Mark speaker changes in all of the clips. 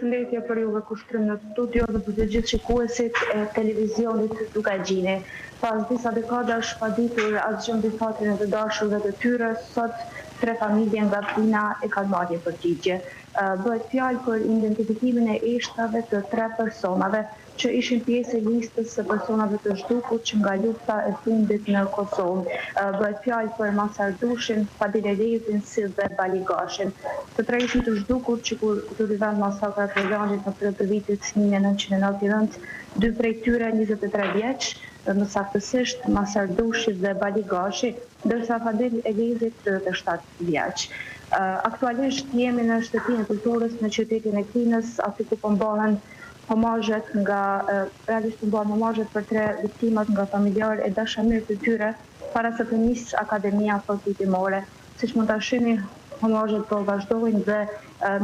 Speaker 1: përshëndetje për juve kushtrim në studio dhe për të gjithë shikuesit e televizionit Dukagjini. Pas disa dekadash pa ditur asgjë mbi fatin e të dashurve të tyre, sot 3 familje nga Prina e kanë marrë një përgjigje. Bëhet fjalë për identifikimin e eshtave të 3 personave që ishin pjesë e listës së personave të zhdukur që nga lufta e fundit në Kosovë. Bëhet fjalë për Masardushin, Fadil Elezin, si dhe Baligashin. Të 3 ishin të zhdukur që kur rivend masakrat e Velanit në periudhën e vitit 1999, 2 prej tyre 23 vjeç, më saktësisht Masardushi dhe Baligashi, ndërsa Fadil Elezi 37 vjeç. Aktualisht jemi në shtëpinë e kulturës në qytetin e Klinës, aty ku mbahen homazhet realisht mbahen homazhet për 3 viktimat nga familjarë e dashamirë të tyre para se të nisë Akademia Fortitimore. Siç mund ta shihni, homazhet po vazhdojnë dhe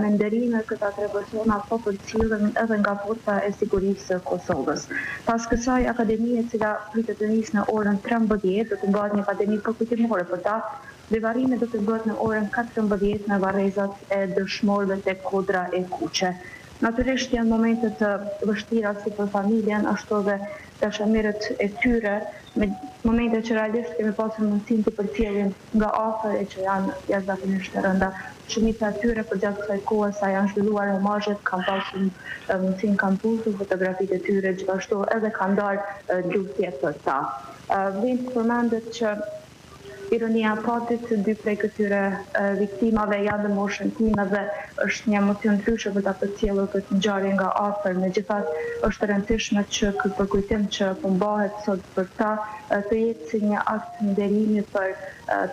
Speaker 1: me nderime këta 3 persona po përcillen edhe nga forca e sigurisë së Kosovës. Pas kësaj akademie, e cila pritet të nisë në orën 13, do të bëhet një akademi përkujtimore për ta. Rivarimi do të bëhet në orën 14 në varrezat e dëshmorëve tek Kodra e Kuqe. Natyrisht janë momente të vështira si për familjen, ashtu dhe dashamirët e tyre, me momente që realisht kemi pasur mundësinë të përcjellim nga afër e që janë jashtëzakonisht të rënda. Shumica e tyre përgjatë kësaj kohe sa janë zhvilluar homazhet, kanë pasur mundësinë, kanë pusur fotografitë e tyre, gjithashtu edhe kanë dalë lutje për ta. Vjen të përmendet që ironia e fatit, 2 prej këtyre viktimave janë në moshën time dhe është një emocion ndryshe për ta përcjellur këtë ngjarje nga afër. Megjithatë, është e rëndësishme që ky përkujtim që po mbahet sot për ta të jetë si një akt nderimi për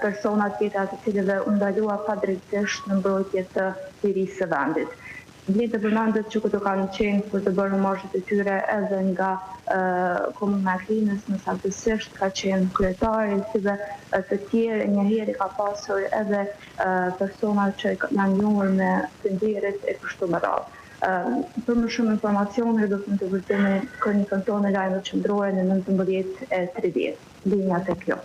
Speaker 1: personat tjetër të cilëve u ndalua padrejtisht në mbrojtje të lirisë së vendit. Vlen të përmendet që këto kanë qenë për të bërë homazhet e tyre edhe nga Komuna e Klinës, më saktësisht ka qenë kryetari, si dhe të tjerë, njëherë ka pasur edhe persona që janë njohur me të nderit e kështu me radhë. Për më shumë informacione do të vërtetoni kronikën tonë në lajmet qendrore në 19:30. Linja tek ju.